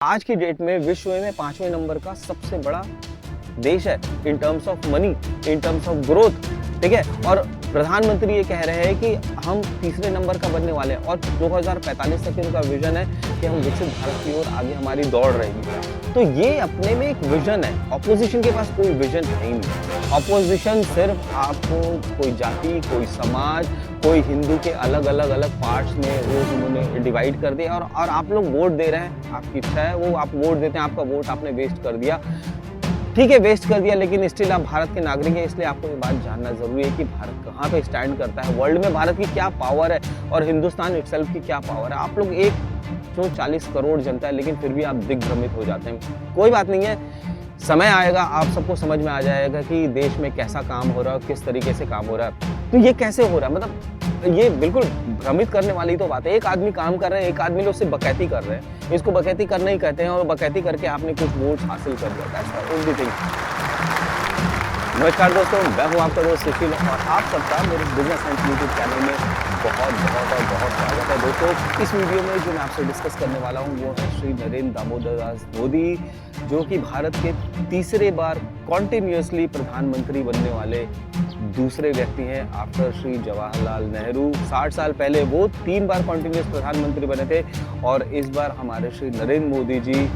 आज की डेट में विश्व में 5वें नंबर का सबसे बड़ा देश है in terms of money, in terms of growth, ठीक है। और प्रधानमंत्री ये कह रहे हैं कि हम तीसरे नंबर का बनने वाले हैं और 2045 तक उनका विजन है कि हम विकसित भारत की ओर आगे हमारी दौड़ रहेगी। तो ये अपने में एक विजन है। ऑपोजिशन के पास कोई विजन है ही नहीं। ऑपोजिशन सिर्फ आपको कोई जाति, कोई समाज, कोई हिंदू के अलग अलग पार्ट्स में वो उन्होंने डिवाइड कर दिया और आप लोग वोट दे रहे हैं, आपकी इच्छा है, वो आप वोट देते हैं, आपका वोट आपने वेस्ट कर दिया, ठीक है वेस्ट कर दिया, लेकिन स्टिल आप भारत के नागरिक हैं। इसलिए आपको ये बात जानना जरूरी है कि भारत कहाँ पे स्टैंड करता है, वर्ल्ड में भारत की क्या पावर है और हिंदुस्तान इटसेल्फ की क्या पावर है। आप लोग 140 करोड़ जनता है, लेकिन फिर भी आप दिग्भ्रमित हो जाते हैं। कोई बात नहीं है, समय आएगा, आप सबको समझ में आ जाएगा कि देश में कैसा काम हो रहा है, किस तरीके से काम हो रहा है। तो ये कैसे हो रहा है, मतलब ये बिल्कुल भ्रमित करने वाली तो बात है। एक आदमी काम कर रहे हैं, एक आदमी लोग उससे बकैती कर रहे हैं, इसको बकैती करना ही कहते हैं और बकैती करके आपने कुछ वोट हासिल कर लिया। That's the only thing. नमस्कार दोस्तों, मैं हूं आपका दोस्त सुशील और आप सबका मेरे बिजनेस एंड यूट्यूब चैनल में बहुत स्वागत है। दोस्तों, इस वीडियो में जो मैं आपसे डिस्कस करने वाला हूं वो है श्री नरेंद्र दामोदर दास मोदी, जो कि भारत के तीसरे बार कॉन्टिन्यूसली प्रधानमंत्री बनने वाले दूसरे व्यक्ति हैं आफ्टर श्री जवाहरलाल नेहरू। 60 साल पहले वो 3 बार कॉन्टिन्यूस प्रधानमंत्री बने थे और इस बार हमारे श्री नरेंद्र मोदी जी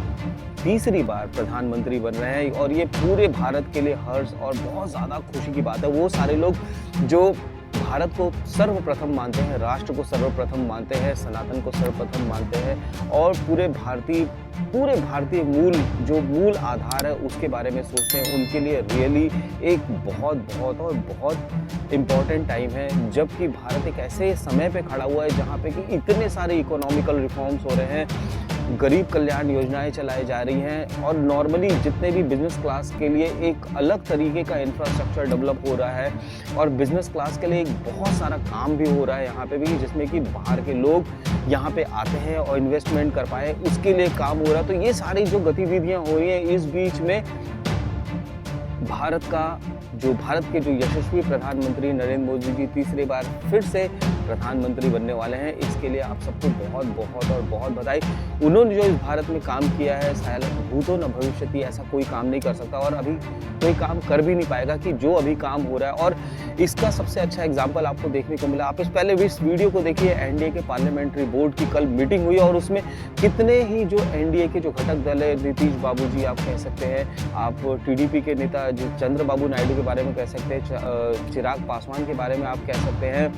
तीसरी बार प्रधानमंत्री बन रहे हैं और ये पूरे भारत के लिए हर्ष और बहुत ज़्यादा खुशी की बात है। वो सारे लोग जो भारत को सर्वप्रथम मानते हैं, राष्ट्र को सर्वप्रथम मानते हैं, सनातन को सर्वप्रथम मानते हैं और पूरे भारतीय मूल आधार है उसके बारे में सोचते हैं, उनके लिए रियली एक बहुत इम्पॉर्टेंट टाइम है। जबकि भारत एक ऐसे समय पे खड़ा हुआ है जहाँ पे कि इतने सारे इकोनॉमिकल रिफॉर्म्स हो रहे हैं, गरीब कल्याण योजनाएं चलाई जा रही हैं और नॉर्मली जितने भी बिजनेस क्लास के लिए एक अलग तरीके का इंफ्रास्ट्रक्चर डेवलप हो रहा है और बिजनेस क्लास के लिए एक बहुत सारा काम भी हो रहा है यहाँ पे भी, जिसमें कि बाहर के लोग यहाँ पे आते हैं और इन्वेस्टमेंट कर पाए, उसके लिए काम हो रहा है। तो ये सारी जो गतिविधियाँ हो रही हैं, इस बीच में भारत के जो यशस्वी प्रधानमंत्री नरेंद्र मोदी जी तीसरी बार फिर से प्रधानमंत्री बनने वाले हैं। इसके लिए आप सबको बहुत बधाई। उन्होंने जो इस भारत में काम किया है, शायद भूतो न भविष्यति ऐसा कोई काम नहीं कर सकता और अभी कोई काम कर भी नहीं पाएगा कि जो अभी काम हो रहा है। और इसका सबसे अच्छा एग्जाम्पल आपको देखने को मिला। आप इस पहले भी इस वीडियो को देखिए, एनडीए के पार्लियामेंट्री बोर्ड की कल मीटिंग हुई और उसमें कितने ही जो एनडीए के जो घटक दल है, नीतीश बाबू जी आप कह सकते हैं, आप टीडीपी के नेता जो चंद्रबाबू नायडू के बारे में कह सकते हैं, चिराग पासवान के बारे में आप कह सकते हैं,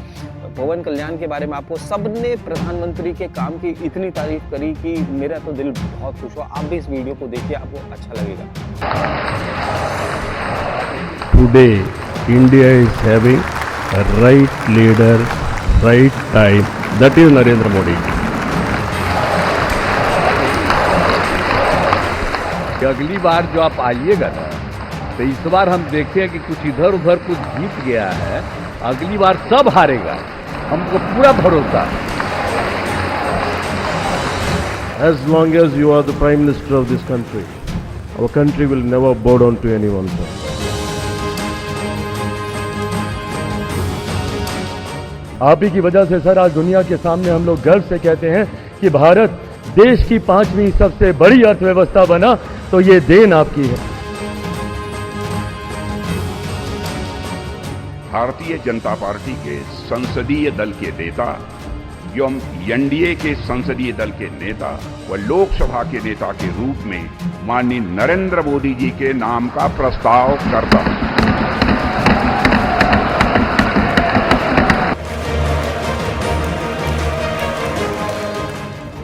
पवन कल्याण के बारे में, आपको सबने प्रधानमंत्री के काम की इतनी तारीफ करी कि मेरा तो दिल बहुत खुश हुआ। आप भी इस वीडियो को देखिए, आपको अच्छा लगेगा। Today, India is having a right leader, right time. That is Narendra Modi. अगली बार जो आप आइएगा ना, तो इस बार हम देखते हैं कि कुछ इधर उधर कुछ जीत गया है, अगली बार सब हारेगा, हमको पूरा भरोसा है। As long as you are the Prime Minister of this country, our country will never bow down to anyone. आप ही की वजह से सर आज दुनिया के सामने हम लोग गर्व से कहते हैं कि भारत देश की 5वीं सबसे बड़ी अर्थव्यवस्था बना, तो ये देन आपकी है। भारतीय जनता पार्टी के संसदीय दल के नेता एवं एनडीए के संसदीय दल के नेता व लोकसभा के नेता के रूप में माननीय नरेंद्र मोदी जी के नाम का प्रस्ताव करता हूं।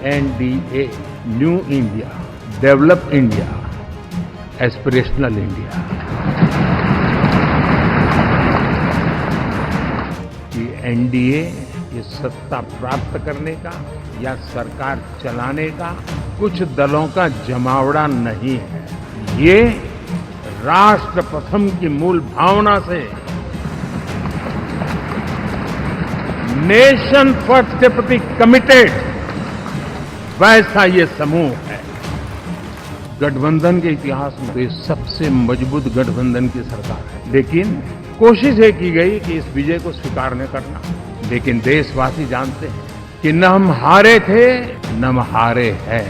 NDA, new India, developed India, aspirational India. NDA ये सत्ता प्राप्त करने का या सरकार चलाने का कुछ दलों का जमावड़ा नहीं है, ये राष्ट्र प्रथम की मूल भावना से नेशन फर्स्ट के प्रति कमिटेड वैसा ये समूह है। गठबंधन के इतिहास में तो ये सबसे मजबूत गठबंधन की सरकार है, लेकिन कोशिश ये की गई कि इस विजय को स्वीकार न करना, लेकिन देशवासी जानते हैं कि न हम हारे थे न हम हारे हैं।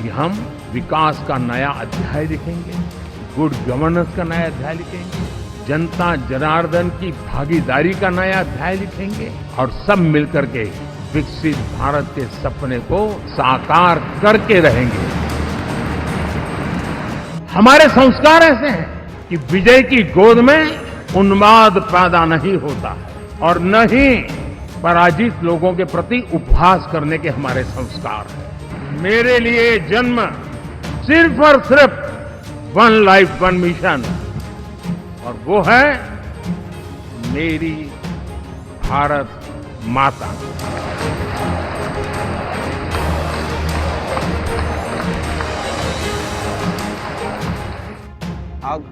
कि हम विकास का नया अध्याय लिखेंगे, गुड गवर्नेंस का नया अध्याय लिखेंगे, जनता जनार्दन की भागीदारी का नया अध्याय लिखेंगे और सब मिलकर के विकसित भारत के सपने को साकार करके रहेंगे। हमारे संस्कार ऐसे हैं कि विजय की गोद में उन्माद पैदा नहीं होता और न ही पराजित लोगों के प्रति उपहास करने के हमारे संस्कार हैं। मेरे लिए जन्म सिर्फ और सिर्फ वन लाइफ वन मिशन, और वो है मेरी भारत माता।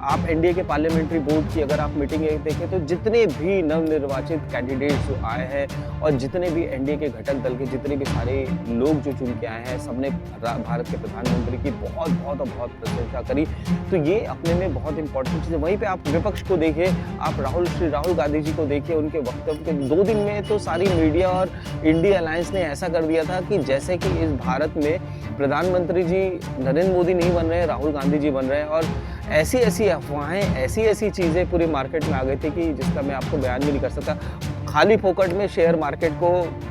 आप एनडीए के पार्लियामेंट्री बोर्ड की अगर आप मीटिंग देखें तो जितने भी नवनिर्वाचित कैंडिडेट्स जो आए हैं और जितने भी एनडीए के घटक दल के जितने भी सारे लोग जो चुन के आए हैं, सबने भारत के प्रधानमंत्री की बहुत प्रशंसा करी। तो ये अपने में बहुत इंपॉर्टेंट चीज़ है। वहीं पे आप विपक्ष को देखिए, आप राहुल गांधी जी को देखिए, उनके वक्तव्य के 2 दिन में तो सारी मीडिया और इंडिया अलायंस ने ऐसा कर दिया था कि जैसे कि इस भारत में प्रधानमंत्री जी नरेंद्र मोदी नहीं बन रहे हैं, राहुल गांधी जी बन रहे हैं। और ऐसी अफवाहें, ऐसी चीज़ें पूरी मार्केट में आ गई थी कि जिसका मैं आपको बयान भी नहीं कर सकता। खाली फोकट में शेयर मार्केट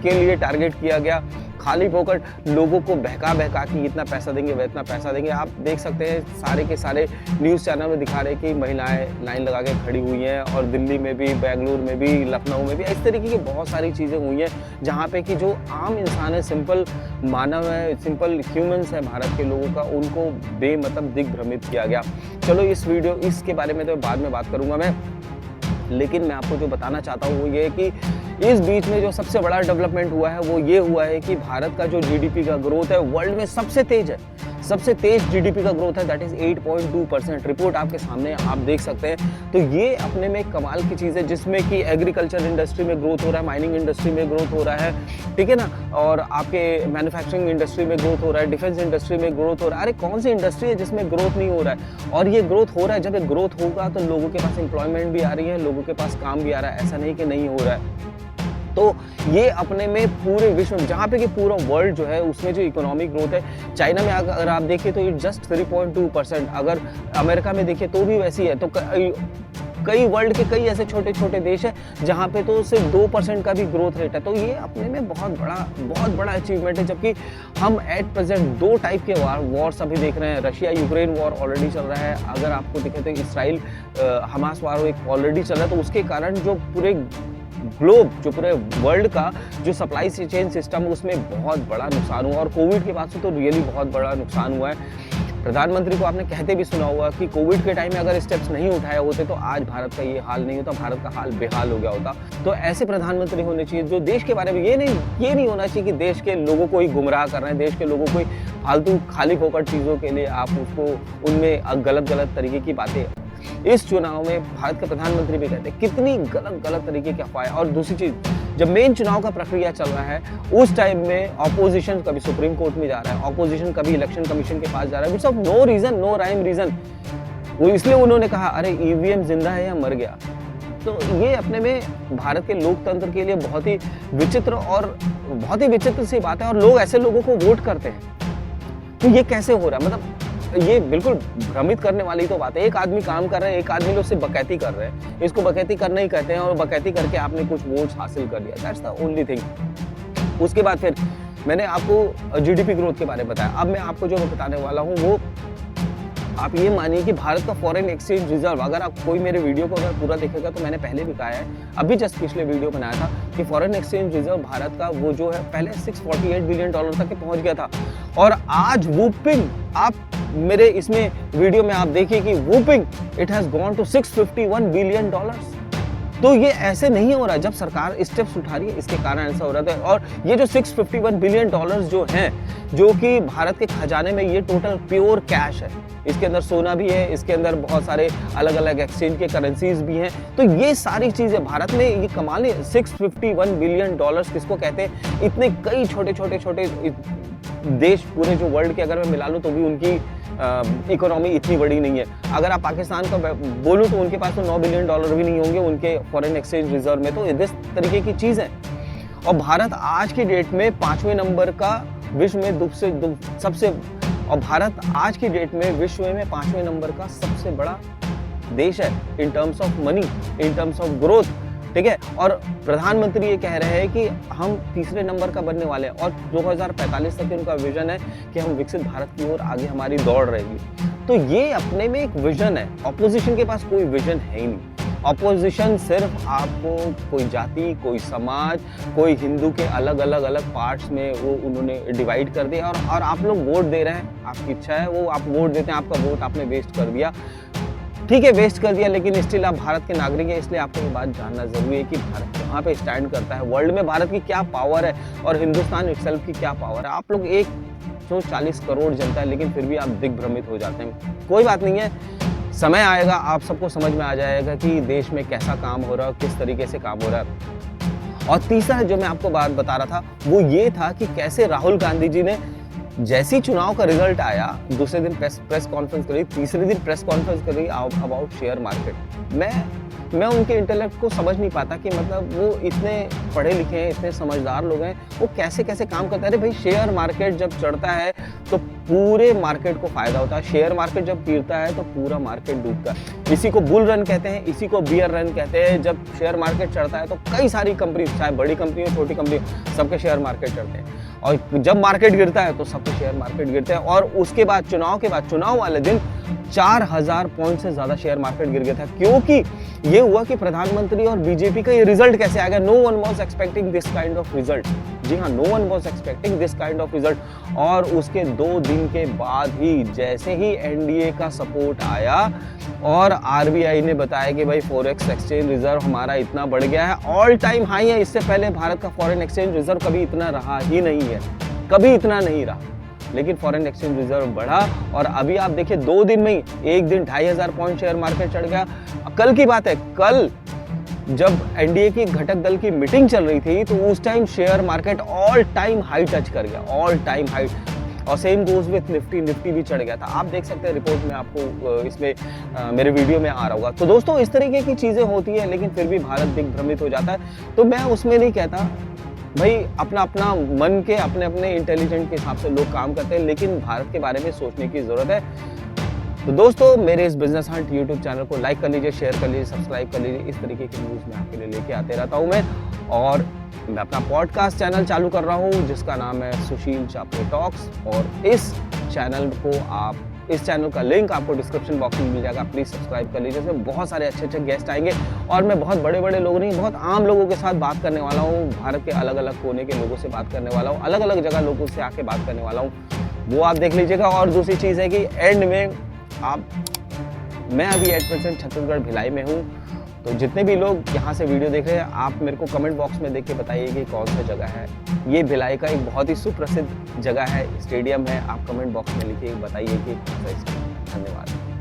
के लिए टारगेट किया गया, खाली फोकट लोगों को बहका कि इतना पैसा देंगे, वह इतना पैसा देंगे। आप देख सकते हैं सारे के सारे न्यूज़ चैनल में दिखा रहे कि महिलाएं लाइन लगा के खड़ी हुई हैं, और दिल्ली में भी, बेंगलुरु में भी, लखनऊ में भी इस तरीके की बहुत सारी चीज़ें हुई हैं जहाँ पे कि जो आम इंसान है, सिंपल मानव है, सिंपल ह्यूमंस है भारत के लोगों का, उनको बेमतलब दिग्भ्रमित किया गया। चलो इसके बारे में तो बाद में बात करूँगा मैं, लेकिन मैं आपको जो बताना चाहता हूँ वो ये है कि इस बीच में जो सबसे बड़ा डेवलपमेंट हुआ है वो ये हुआ है कि भारत का जो जीडीपी का ग्रोथ है वर्ल्ड में सबसे तेज जीडीपी का ग्रोथ है, दैट इज 8.2%। रिपोर्ट आपके सामने आप देख सकते हैं। तो ये अपने में कमाल की चीज़ है, जिसमें कि एग्रीकल्चर इंडस्ट्री में ग्रोथ हो रहा है, माइनिंग इंडस्ट्री में ग्रोथ हो रहा है, ठीक है ना, और आपके मैन्युफैक्चरिंग इंडस्ट्री में ग्रोथ हो रहा है, डिफेंस इंडस्ट्री में ग्रोथ हो रहा है। अरे कौन सी इंडस्ट्री है जिसमें ग्रोथ नहीं हो रहा है? और ये ग्रोथ हो रहा है। जब ये ग्रोथ होगा तो लोगों के पास एम्प्लॉयमेंट भी आ रही है, लोगों के पास काम भी आ रहा है, ऐसा नहीं कि नहीं हो रहा है। तो ये अपने में पूरे विश्व में, जहाँ पे कि पूरा वर्ल्ड जो है उसमें जो इकोनॉमिक ग्रोथ है, चाइना में अगर आप देखिए तो इट जस्ट 3.2%, अगर अमेरिका में देखिए तो भी वैसी है। तो कई वर्ल्ड के कई ऐसे छोटे छोटे देश हैं जहाँ पे तो सिर्फ 2% का भी ग्रोथ रेट है। तो ये अपने में बहुत बड़ा अचीवमेंट है। जबकि हम एट प्रेजेंट 2 टाइप के वॉर्स अभी देख रहे हैं। रशिया यूक्रेन वॉर ऑलरेडी चल रहा है, अगर आपको दिखे तो इसराइल हमास वॉर एक ऑलरेडी चल रहा है। तो उसके कारण जो पूरे ग्लोब, जो पूरे वर्ल्ड का जो सप्लाई चेन सिस्टम, उसमें बहुत बड़ा नुकसान हुआ। और कोविड के बाद से तो रियली बहुत बड़ा नुकसान हुआ है। प्रधानमंत्री को आपने कहते भी सुना होगा कि कोविड के टाइम में अगर स्टेप्स नहीं उठाए होते तो आज भारत का ये हाल नहीं होता, भारत का हाल बेहाल हो गया होता। तो ऐसे प्रधानमंत्री होने चाहिए जो देश के बारे में ये नहीं होना चाहिए कि देश के लोगों को ही गुमराह कर रहे हैं, देश के लोगों को ही फालतू खाली फोकट चीज़ों के लिए आप उसको उनमें गलत तरीके की बातें। इस चुनाव में भारत के प्रधानमंत्री भी कहते हैं कितनी गलत तरीके की अफवाह। और दूसरी चीज, जब मेन चुनाव का प्रक्रिया चल रहा है उस टाइम में ऑपोजिशन कभी सुप्रीम कोर्ट में जा रहा है, ऑपोजिशन कभी इलेक्शन कमीशन के पास जा रहा है, which of no reason, no rhyme reason. वो इसलिए उन्होंने कहा अरे ईवीएम जिंदा है या मर गया। तो ये अपने में भारत के लोकतंत्र के लिए बहुत ही विचित्र सी बात है। और लोग ऐसे लोगों को वोट करते हैं। तो ये कैसे हो रहा है? मतलब ये बिल्कुल भ्रमित करने वाली तो बात है। एक आदमी काम कर रहा है, एक आदमी लोग सिर्फ बकैती कर रहे हैं, इसको बकैती करना ही कहते हैं। और बकैती करके आपने कुछ वोट्स हासिल कर लिया, दैट्स द ओनली थिंग। उसके बाद फिर मैंने आपको जीडीपी ग्रोथ के बारे में बताया। अब मैं आपको जो बताने वाला हूँ वो आप ये मानिए कि भारत का फॉरेन एक्सचेंज रिजर्व, अगर आप कोई मेरे वीडियो को अगर पूरा देखेगा तो मैंने पहले भी कहा है, अभी जस्ट पिछले वीडियो बनाया था कि फॉरेन एक्सचेंज रिजर्व भारत का वो जो है पहले $648 बिलियन तक पहुंच गया था। और आज वूपिंग, आप मेरे इसमें वीडियो में आप देखिए कि whooping it has gone to $651 billion. तो ये ऐसे नहीं हो रहा है, जब सरकार स्टेप्स उठा रही है इसके कारण ऐसा हो रहा था। और ये जो $651 बिलियन जो हैं, जो कि भारत के खजाने में, ये टोटल प्योर कैश है। इसके अंदर सोना भी है, इसके अंदर बहुत सारे अलग अलग एक्सचेंज के करेंसीज भी हैं। तो ये सारी चीज़ें भारत में, ये कमाल है। $651 बिलियन किसको कहते हैं? इतने कई छोटे देश पूरे जो वर्ल्ड के अगर मैं मिला लूँ तो भी उनकी इकोनॉमी इतनी बड़ी नहीं है। अगर आप पाकिस्तान का बोलूँ तो उनके पास तो $9 बिलियन भी नहीं होंगे उनके फॉरेन एक्सचेंज रिजर्व में। तो इस तरीके की चीज़ है। और भारत आज की डेट में 5वें नंबर का विश्व में सबसे और भारत आज की डेट में विश्व में 5वें नंबर का सबसे बड़ा देश है in terms of money, in terms of growth, ठीक है। और प्रधानमंत्री ये कह रहे हैं कि हम तीसरे नंबर का बनने वाले हैं और 2045 तक उनका विजन है कि हम विकसित भारत की ओर आगे हमारी दौड़ रहेगी। तो ये अपने में एक विजन है। ऑपोजिशन के पास कोई विजन है ही नहीं। ऑपोजिशन सिर्फ आपको कोई जाति, कोई समाज, कोई हिंदू के अलग अलग पार्ट्स में वो उन्होंने डिवाइड कर दिया और आप लोग वोट दे रहे हैं, आपकी इच्छा है, वो आप वोट देते हैं, आपका वोट आपने वेस्ट कर दिया, ठीक है वेस्ट कर दिया, लेकिन स्टिल आप भारत के नागरिक हैं। इसलिए आपको ये बात जानना जरूरी है कि भारत कहाँ पे स्टैंड करता है, वर्ल्ड में भारत की क्या पावर है और हिंदुस्तान इटसेल्फ की क्या पावर है। आप लोग 140 करोड़ जनता है, लेकिन फिर भी आप दिग्भ्रमित हो जाते हैं। कोई बात नहीं है, समय आएगा, आप सबको समझ में आ जाएगा कि देश में कैसा काम हो रहा है, किस तरीके से काम हो रहा है। और तीसरा जो मैं आपको बात बता रहा था वो ये था कि कैसे राहुल गांधी जी ने जैसे ही चुनाव का रिजल्ट आया, दूसरे दिन प्रेस कॉन्फ्रेंस करी, तीसरे दिन प्रेस कॉन्फ्रेंस करी अबाउट शेयर मार्केट। मैं उनके इंटेलेक्ट को समझ नहीं पाता कि मतलब वो इतने पढ़े लिखे हैं, इतने समझदार लोग हैं, वो कैसे कैसे काम करते हैं। अरे भाई, शेयर मार्केट जब चढ़ता है तो पूरे मार्केट को फायदा होता है, शेयर मार्केट जब गिरता है तो पूरा मार्केट डूबता है। इसी को बुल रन कहते हैं, इसी को बियर रन कहते हैं। जब शेयर मार्केट चढ़ता है तो कई सारी कंपनी, चाहे बड़ी कंपनी हो छोटी कंपनी हो, सबके शेयर मार्केट चढ़ते हैं। और जब मार्केट गिरता है तो सबके शेयर मार्केट गिरते हैं। और उसके बाद चुनाव वाले दिन 4000 पॉइंट से ज्यादा शेयर मार्केट गिर गया था, क्योंकि ये हुआ कि प्रधानमंत्री और बीजेपी का ये रिजल्ट कैसे आ गया। No one was expecting this kind of result. जी हाँ, no one was expecting this kind of result. और उसके 2 दिन के बाद ही जैसे ही एनडीए का सपोर्ट आया और आरबीआई ने बताया कि भाई फॉरेक्स एक्सचेंज रिजर्व हमारा इतना बढ़ गया है, ऑल टाइम हाई है। इससे पहले भारत का फॉरेन एक्सचेंज रिजर्व कभी इतना रहा ही नहीं है, कभी इतना नहीं रहा। लेकिन फॉरेन एक्सचेंज रिजर्व बढ़ा और अभी आप देखिए 2 दिन में ही एक दिन 2500 पॉइंट शेयर मार्केट चढ़ गया। कल की बात है, कल जब एनडीए की घटक दल की मीटिंग चल रही थी तो उस time share market all time high touch कर गया, ऑल टाइम हाई। और सेम गोज विथ निफ्टी भी चढ़ गया था। आप देख सकते हैं रिपोर्ट में, आपको इसमें मेरे वीडियो में आ रहा होगा। तो दोस्तों, इस तरीके की चीज़ें होती है, लेकिन फिर भी भारत दिग्भ्रमित हो जाता है। तो मैं उसमें नहीं कहता भाई, अपना अपना मन के अपने इंटेलिजेंट के हिसाब से लोग काम करते हैं, लेकिन भारत के बारे में सोचने की ज़रूरत है। तो दोस्तों, मेरे इस बिजनेस हंट यूट्यूब चैनल को लाइक कर लीजिए, शेयर कर लीजिए, सब्सक्राइब कर लीजिए। इस तरीके की न्यूज़ मैं आपके लिए लेके आते रहता हूँ और मैं अपना पॉडकास्ट चैनल चालू कर रहा हूँ जिसका नाम है सुशील चापले टॉक्स। और इस चैनल का लिंक आपको डिस्क्रिप्शन बॉक्स में मिल जाएगा। प्लीज़ सब्सक्राइब कर लीजिए। इसमें बहुत सारे अच्छे गेस्ट आएंगे और मैं बहुत बड़े लोग नहीं, बहुत आम लोगों के साथ बात करने वाला हूँ। भारत के अलग अलग कोने के लोगों से बात करने वाला हूँ, अलग अलग जगह लोगों से आके बात करने वाला हूँ, वो आप देख लीजिएगा। और दूसरी चीज़ है कि एंड में मैं अभी एट प्रेजेंट छत्तीसगढ़ भिलाई में हूँ। तो जितने भी लोग यहाँ से वीडियो देख रहे हैं, आप मेरे को कमेंट बॉक्स में देख के बताइए कि कौन सा जगह है। ये भिलाई का एक बहुत ही सुप्रसिद्ध जगह है, स्टेडियम है। आप कमेंट बॉक्स में लिखिए, बताइए कि कौन सा। धन्यवाद।